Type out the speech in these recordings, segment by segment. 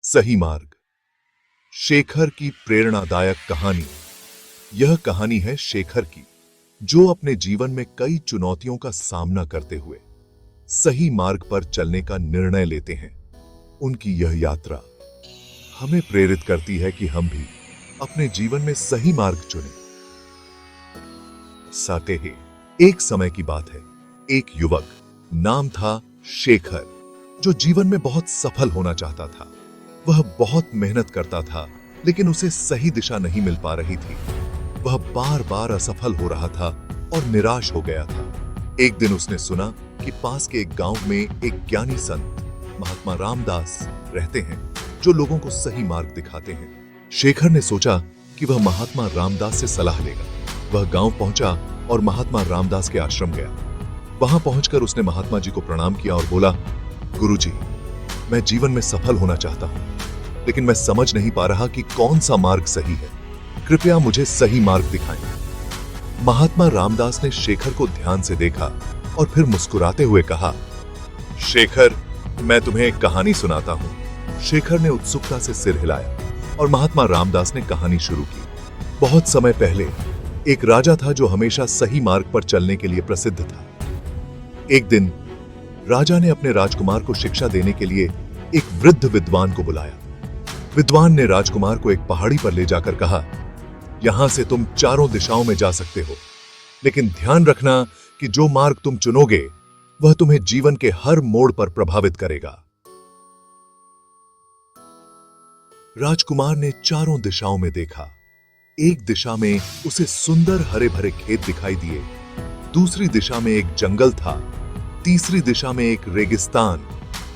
सही मार्ग। शेखर की प्रेरणादायक कहानी। यह कहानी है शेखर की, जो अपने जीवन में कई चुनौतियों का सामना करते हुए सही मार्ग पर चलने का निर्णय लेते हैं। उनकी यह यात्रा हमें प्रेरित करती है कि हम भी अपने जीवन में सही मार्ग चुनें। साते ही एक समय की बात है। एक युवक, नाम था शेखर, जो जीवन में बहुत सफल होना चाहता था। वह बहुत मेहनत करता था, लेकिन उसे सही दिशा नहीं मिल पा रही थी। वह बार बार असफल हो रहा था और निराश हो गया था। एक दिन उसने सुना कि पास के एक गांव में एक ज्ञानी संत महात्मा रामदास रहते हैं, जो लोगों को सही मार्ग दिखाते हैं। शेखर ने सोचा कि वह महात्मा रामदास से सलाह लेगा। वह गांव पहुंचा और महात्मा रामदास के आश्रम गया। वहां पहुंचकर उसने महात्मा जी को प्रणाम किया और बोला, गुरुजी, मैं जीवन में सफल होना चाहता हूं, लेकिन मैं समझ नहीं पा रहा कि कौन सा मार्ग सही है। कृपया मुझे सही मार्ग दिखाएं। महात्मा रामदास ने शेखर को ध्यान से देखा और फिर मुस्कुराते हुए कहा, शेखर, मैं तुम्हें एक कहानी सुनाता हूं। शेखर ने उत्सुकता से सिर हिलाया और महात्मा रामदास ने कहानी शुरू की। बहुत समय पहले एक राजा था जो हमेशा सही मार्ग पर चलने के लिए प्रसिद्ध था। एक दिन राजा ने अपने राजकुमार को शिक्षा देने के लिए एक वृद्ध विद्वान को बुलाया। विद्वान ने राजकुमार को एक पहाड़ी पर ले जाकर कहा, यहां से तुम चारों दिशाओं में जा सकते हो, लेकिन ध्यान रखना कि जो मार्ग तुम चुनोगे वह तुम्हें जीवन के हर मोड़ पर प्रभावित करेगा। राजकुमार ने चारों दिशाओं में देखा। एक दिशा में उसे सुंदर हरे भरे खेत दिखाई दिए, दूसरी दिशा में एक जंगल था, तीसरी दिशा में एक रेगिस्तान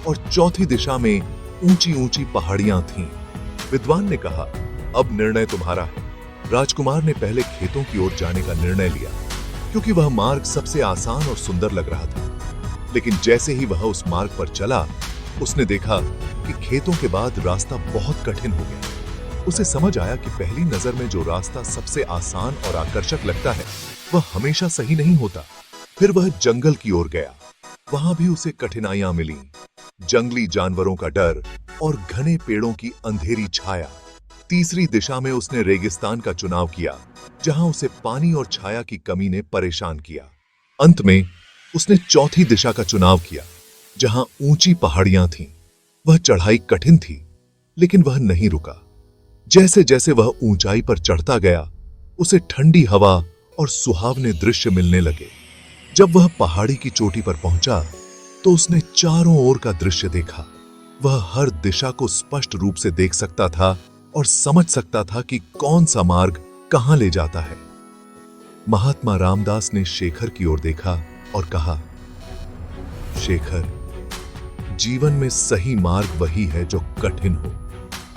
और चौथी दिशा में ऊंची ऊंची पहाड़ियां थीं। विद्वान ने कहा, अब निर्णय तुम्हारा है। राजकुमार ने पहले खेतों की ओर जाने का निर्णय लिया, क्योंकि वह मार्ग सबसे आसान और सुंदर लग रहा था। लेकिन जैसे ही वह उस मार्ग पर चला, उसने देखा कि खेतों के बाद रास्ता बहुत कठिन हो गया। उसे समझ आया कि पहली नजर में जो रास्ता सबसे आसान और आकर्षक लगता है, वह हमेशा सही नहीं होता। फिर वह जंगल की ओर गया। वहां भी उसे कठिनाइयां मिलीं। जंगली जानवरों का डर और घने पेड़ों की अंधेरी छाया। तीसरी दिशा में उसने रेगिस्तान का चुनाव किया, जहां उसे पानी और छाया की कमी ने परेशान किया। अंत में उसने चौथी दिशा का चुनाव किया, जहां ऊंची पहाड़ियां थीं। वह चढ़ाई कठिन थी, लेकिन वह नहीं रुका। जैसे जैसे वह ऊंचाई पर चढ़ता गया, उसे ठंडी हवा और सुहावने दृश्य मिलने लगे। जब वह पहाड़ी की चोटी पर पहुंचा, तो उसने चारों ओर का दृश्य देखा। वह हर दिशा को स्पष्ट रूप से देख सकता था और समझ सकता था कि कौन सा मार्ग कहां ले जाता है। महात्मा रामदास ने शेखर की ओर देखा और कहा, शेखर, जीवन में सही मार्ग वही है जो कठिन हो,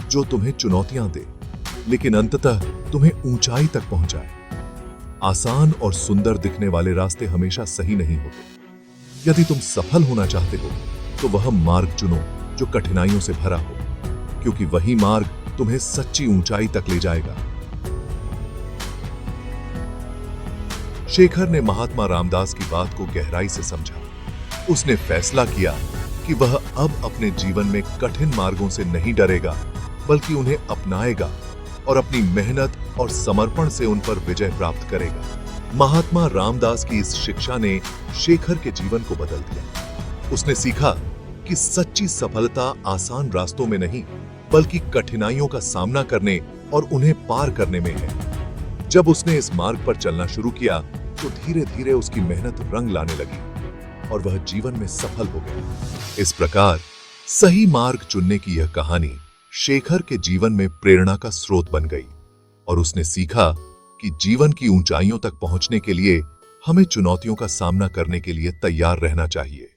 जो तुम्हें चुनौतियां दे, लेकिन अंततः तुम्हें ऊंचाई तक पहुंचाए। आसान और सुंदर दिखने वाले रास्ते हमेशा सही नहीं होते। यदि तुम सफल होना चाहते हो, तो वह मार्ग चुनो जो कठिनाइयों से भरा हो, क्योंकि वही मार्ग तुम्हें सच्ची ऊंचाई तक ले जाएगा। शेखर ने महात्मा रामदास की बात को गहराई से समझा। उसने फैसला किया कि वह अब अपने जीवन में कठिन मार्गों से नहीं डरेगा, बल्कि उन्हें अपनाएगा और अपनी मेहनत और समर्पण से उन पर विजय प्राप्त करेगा। महात्मा रामदास की इस शिक्षा ने शेखर के जीवन को बदल दिया। उसने सीखा कि सच्ची सफलता आसान रास्तों में नहीं, बल्कि कठिनाइयों का सामना करने और उन्हें पार करने में है। जब उसने इस मार्ग पर चलना शुरू किया, तो धीरे धीरे उसकी मेहनत रंग लाने लगी और वह जीवन में सफल हो गया। इस प्रकार सही मार्ग चुनने की यह कहानी शेखर के जीवन में प्रेरणा का स्रोत बन गई और उसने सीखा कि जीवन की ऊंचाइयों तक पहुंचने के लिए हमें चुनौतियों का सामना करने के लिए तैयार रहना चाहिए।